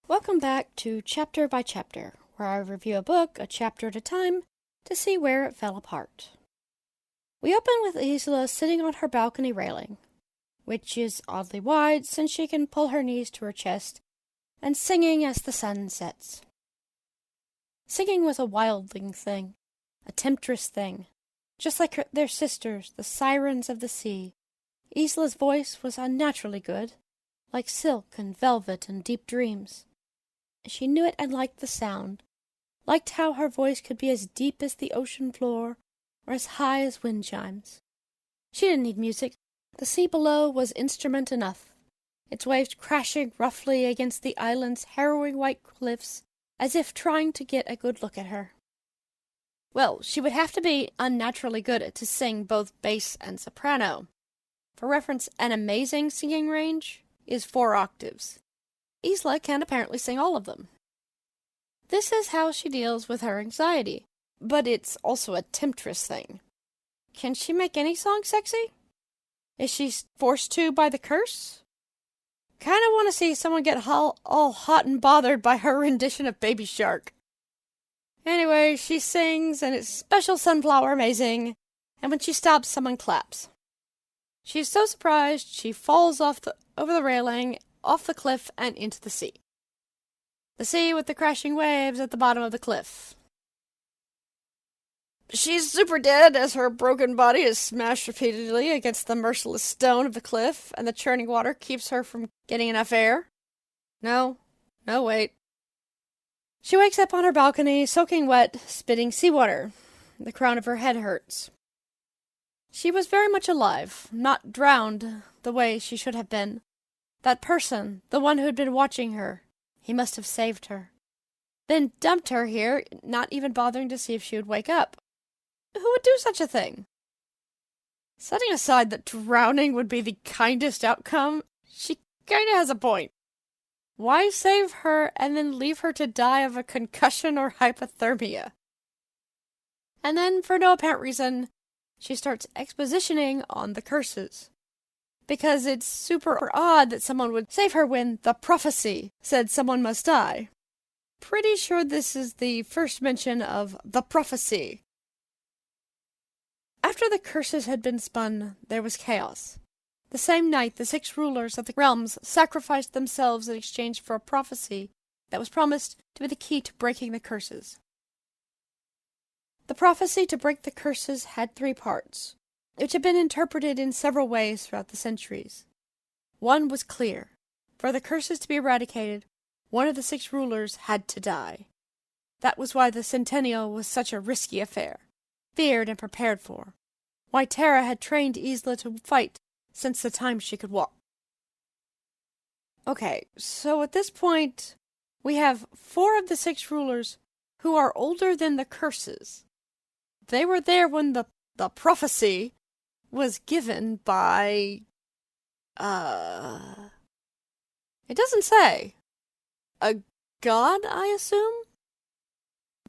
Welcome back to Chapter by Chapter, where I review a book a chapter at a time to see where it fell apart. We open with Isla sitting on her balcony railing, which is oddly wide since she can pull her knees to her chest, and singing as the sun sets. Singing was a wildling thing, a temptress thing. Just like their sisters, the sirens of the sea, Isla's voice was unnaturally good, like silk and velvet and deep dreams. She knew it and liked the sound, liked how her voice could be as deep as the ocean floor or as high as wind chimes. She didn't need music. The sea below was instrument enough, its waves crashing roughly against the island's harrowing white cliffs as if trying to get a good look at her. Well, she would have to be unnaturally good to sing both bass and soprano. For reference, an amazing singing range is 4 octaves. Isla can apparently sing all of them. This is how she deals with her anxiety, but it's also a temptress thing. Can she make any song sexy? Is she forced to by the curse? Kinda want to see someone get all hot and bothered by her rendition of Baby Shark. Anyway, she sings, and it's special sunflower amazing, and when she stops, someone claps. She's so surprised, she falls over the railing, off the cliff, and into the sea. The sea with the crashing waves at the bottom of the cliff. She's super dead as her broken body is smashed repeatedly against the merciless stone of the cliff, and the churning water keeps her from getting enough air. No, wait. She wakes up on her balcony, soaking wet, spitting seawater. The crown of her head hurts. She was very much alive, not drowned the way she should have been. That person, the one who had been watching her, he must have saved her. Then dumped her here, not even bothering to see if she would wake up. Who would do such a thing? Setting aside that drowning would be the kindest outcome, she kinda has a point. Why save her and then leave her to die of a concussion or hypothermia? And then, for no apparent reason, she starts expositioning on the curses. Because it's super odd that someone would save her when the prophecy said someone must die. Pretty sure this is the first mention of the prophecy. After the curses had been spun, there was chaos. The same night, the 6 rulers of the realms sacrificed themselves in exchange for a prophecy that was promised to be the key to breaking the curses. The prophecy to break the curses had 3 parts, which had been interpreted in several ways throughout the centuries. One was clear. For the curses to be eradicated, one of the 6 rulers had to die. That was why the centennial was such a risky affair, feared and prepared for. Why Terra had trained Isla to fight since the time she could walk. Okay, so at this point, we have 4 of the 6 rulers who are older than the curses. They were there when the prophecy was given by, it doesn't say. A god, I assume?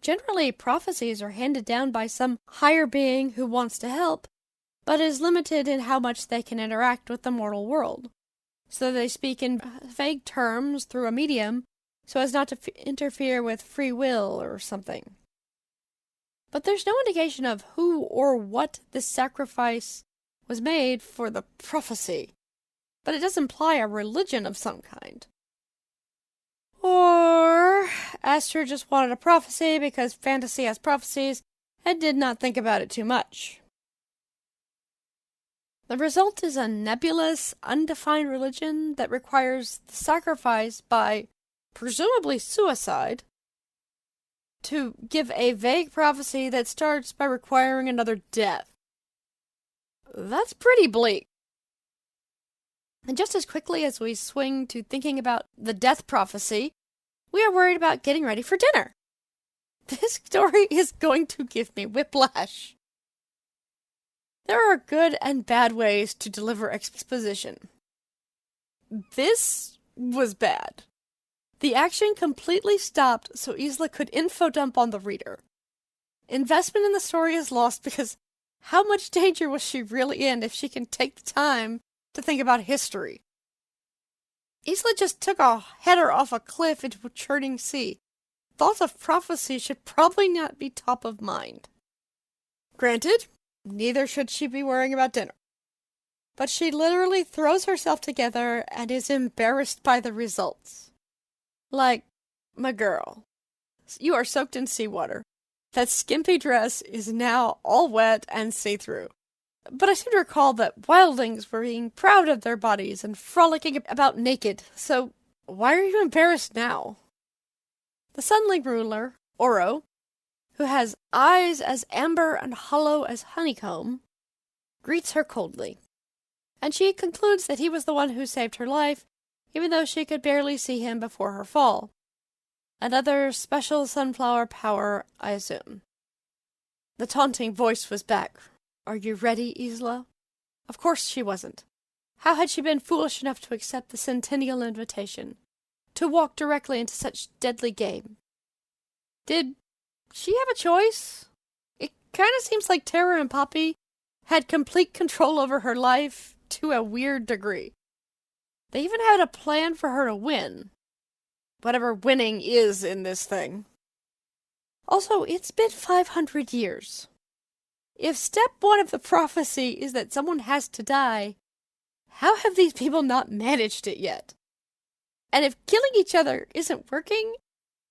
Generally, prophecies are handed down by some higher being who wants to help, but is limited in how much they can interact with the mortal world. So they speak in vague terms through a medium, so as not to interfere with free will or something. But there's no indication of who or what this sacrifice was made for the prophecy, but it does imply a religion of some kind. Or Astor just wanted a prophecy because fantasy has prophecies and did not think about it too much. The result is a nebulous, undefined religion that requires the sacrifice by, presumably suicide, to give a vague prophecy that starts by requiring another death. That's pretty bleak. And just as quickly as we swing to thinking about the death prophecy, we are worried about getting ready for dinner. This story is going to give me whiplash. There are good and bad ways to deliver exposition. This was bad. The action completely stopped so Isla could info dump on the reader. Investment in the story is lost because how much danger was she really in if she can take the time to think about history? Isla just took a header off a cliff into a churning sea. Thoughts of prophecy should probably not be top of mind. Granted, neither should she be worrying about dinner. But she literally throws herself together and is embarrassed by the results. Like, my girl, you are soaked in seawater. That skimpy dress is now all wet and see-through. But I seem to recall that wildlings were being proud of their bodies and frolicking about naked, so why are you embarrassed now? The Sunling ruler, Oro, who has eyes as amber and hollow as honeycomb, greets her coldly, and she concludes that he was the one who saved her life, even though she could barely see him before her fall. Another special sunflower power, I assume. The taunting voice was back. Are you ready, Isla? Of course she wasn't. How had she been foolish enough to accept the centennial invitation? To walk directly into such deadly game? Did she have a choice? It kind of seems like Tara and Poppy had complete control over her life to a weird degree. They even had a plan for her to win. Whatever winning is in this thing. Also, it's been 500 years. If step one of the prophecy is that someone has to die, how have these people not managed it yet? And if killing each other isn't working,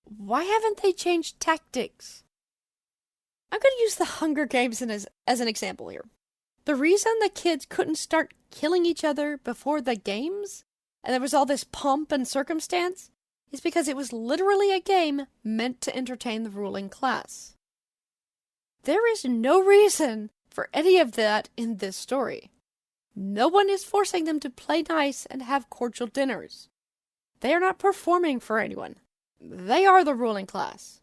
why haven't they changed tactics? I'm going to use the Hunger Games as an example here. The reason the kids couldn't start killing each other before the games, and there was all this pomp and circumstance, is because it was literally a game meant to entertain the ruling class. There is no reason for any of that in this story. No one is forcing them to play nice and have cordial dinners. They are not performing for anyone. They are the ruling class.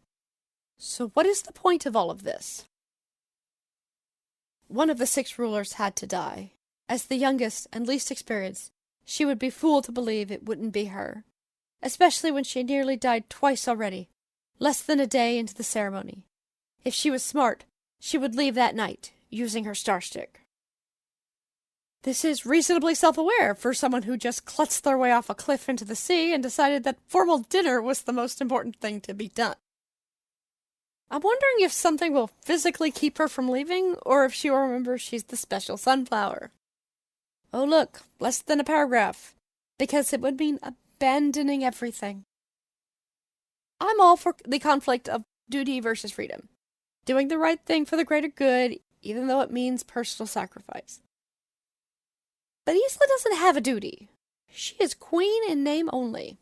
So what is the point of all of this? One of the 6 rulers had to die. As the youngest and least experienced, she would be fooled to believe it wouldn't be her, especially when she nearly died twice already, less than a day into the ceremony. If she was smart, she would leave that night, using her star stick. This is reasonably self-aware for someone who just klutzed their way off a cliff into the sea and decided that formal dinner was the most important thing to be done. I'm wondering if something will physically keep her from leaving, or if she will remember she's the special sunflower. Oh look, less than a paragraph, because it would mean abandoning everything. I'm all for the conflict of duty versus freedom. Doing the right thing for the greater good, even though it means personal sacrifice. But Isla doesn't have a duty. She is queen in name only.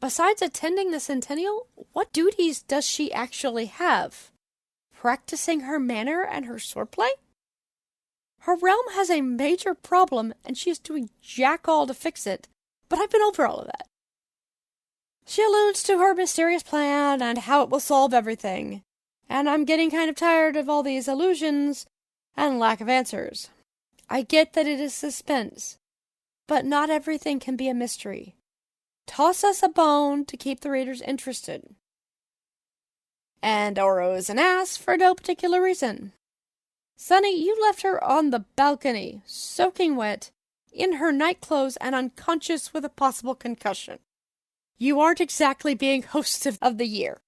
Besides attending the centennial, what duties does she actually have? Practicing her manner and her swordplay? Her realm has a major problem, and she is doing jack all to fix it, but I've been over all of that. She alludes to her mysterious plan and how it will solve everything, and I'm getting kind of tired of all these allusions and lack of answers. I get that it is suspense, but not everything can be a mystery. Toss us a bone to keep the readers interested. And Oro is an ass for no particular reason. Sunny, you left her on the balcony, soaking wet, in her nightclothes and unconscious with a possible concussion. You aren't exactly being host of the year.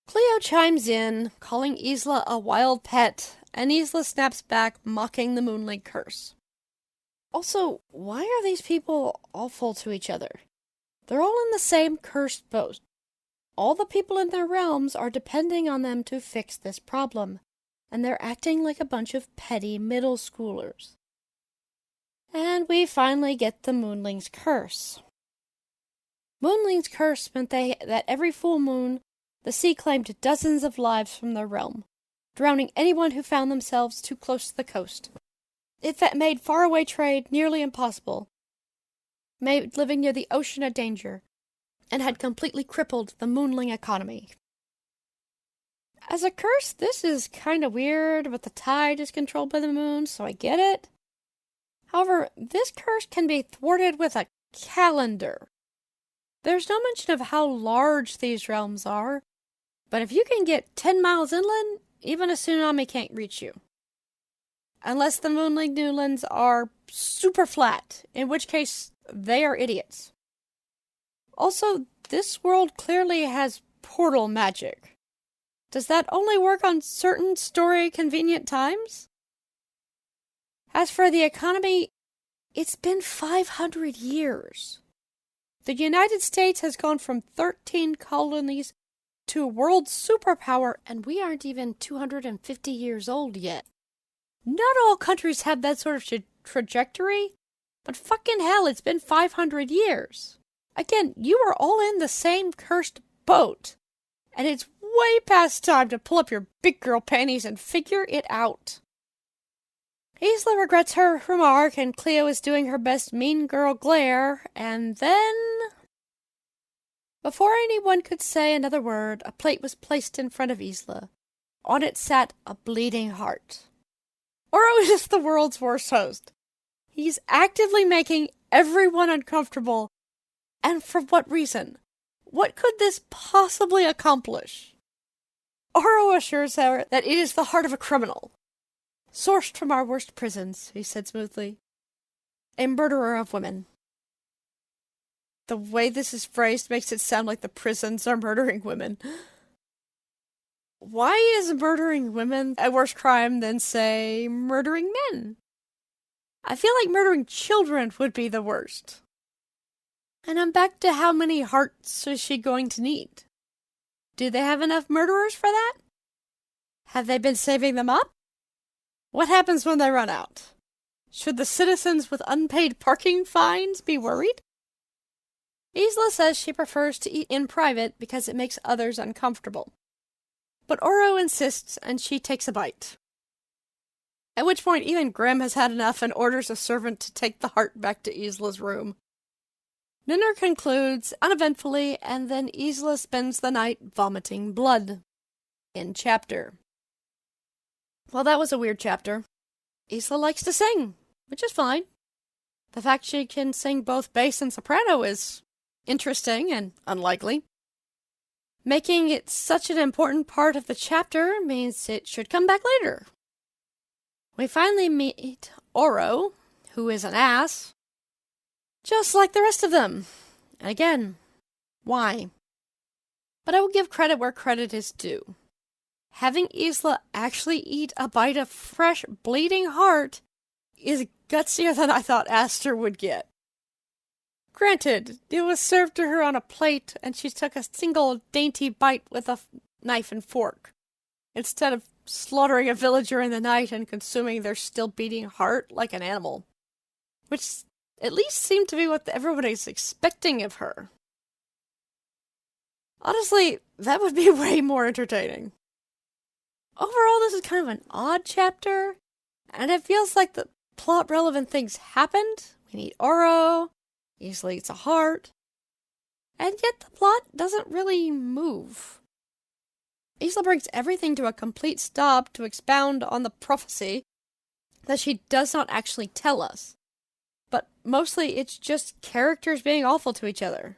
Cleo chimes in, calling Isla a wild pet, and Isla snaps back, mocking the Moonling curse. Also, why are these people awful to each other? They're all in the same cursed boat. All the people in their realms are depending on them to fix this problem, and they're acting like a bunch of petty middle schoolers. And we finally get the Moonling's curse. Moonling's curse meant that every full moon, the sea claimed dozens of lives from their realm, drowning anyone who found themselves too close to the coast. It made faraway trade nearly impossible, made living near the ocean a danger, and had completely crippled the Moonling economy. As a curse, this is kind of weird, but the tide is controlled by the moon, so I get it. However, this curse can be thwarted with a calendar. There's no mention of how large these realms are, but if you can get 10 miles inland, even a tsunami can't reach you. Unless the Moonling Newlands are super flat, in which case they are idiots. Also, this world clearly has portal magic. Does that only work on certain story-convenient times? As for the economy, it's been 500 years. The United States has gone from 13 colonies to a world superpower, and we aren't even 250 years old yet. Not all countries have that sort of trajectory, but fucking hell, it's been 500 years. Again, you are all in the same cursed boat, and it's way past time to pull up your big girl panties and figure it out. Isla regrets her remark, and Cleo is doing her best mean girl glare, and then... Before anyone could say another word, a plate was placed in front of Isla. On it sat a bleeding heart. Oro is the world's worst host. He's actively making everyone uncomfortable. And for what reason? What could this possibly accomplish? Oro assures her that it is the heart of a criminal. Sourced from our worst prisons, he said smoothly. A murderer of women. The way this is phrased makes it sound like the prisons are murdering women. Why is murdering women a worse crime than, say, murdering men? I feel like murdering children would be the worst. And I'm back to how many hearts is she going to need? Do they have enough murderers for that? Have they been saving them up? What happens when they run out? Should the citizens with unpaid parking fines be worried? Isla says she prefers to eat in private because it makes others uncomfortable. But Oro insists, and she takes a bite. At which point even Grim has had enough and orders a servant to take the heart back to Isla's room. Dinner concludes uneventfully, and then Isla spends the night vomiting blood. End chapter. Well, that was a weird chapter. Isla likes to sing, which is fine. The fact she can sing both bass and soprano is interesting and unlikely. Making it such an important part of the chapter means it should come back later. We finally meet Oro, who is an ass, just like the rest of them. And again, why? But I will give credit where credit is due. Having Isla actually eat a bite of fresh, bleeding heart is gutsier than I thought Aster would get. Granted, it was served to her on a plate, and she took a single dainty bite with a knife and fork, instead of slaughtering a villager in the night and consuming their still beating heart like an animal. Which at least seemed to be what everybody's expecting of her. Honestly, that would be way more entertaining. Overall, this is kind of an odd chapter, and it feels like the plot-relevant things happened. We meet Oro, Isla eats a heart, and yet the plot doesn't really move. Isla brings everything to a complete stop to expound on the prophecy that she does not actually tell us. But mostly it's just characters being awful to each other.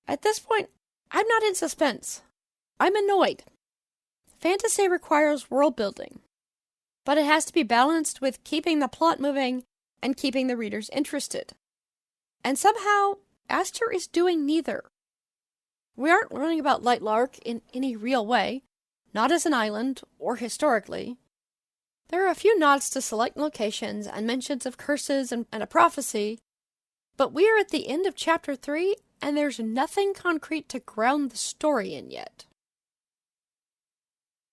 At this point, I'm not in suspense. I'm annoyed. Fantasy requires world building, but it has to be balanced with keeping the plot moving and keeping the readers interested. And somehow, Aster is doing neither. We aren't learning about Lightlark in any real way, not as an island or historically. There are a few nods to select locations and mentions of curses and a prophecy, but we are at the end of Chapter 3, and there's nothing concrete to ground the story in yet.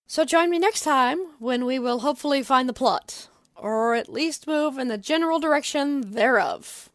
So join me next time when we will hopefully find the plot, or at least move in the general direction thereof.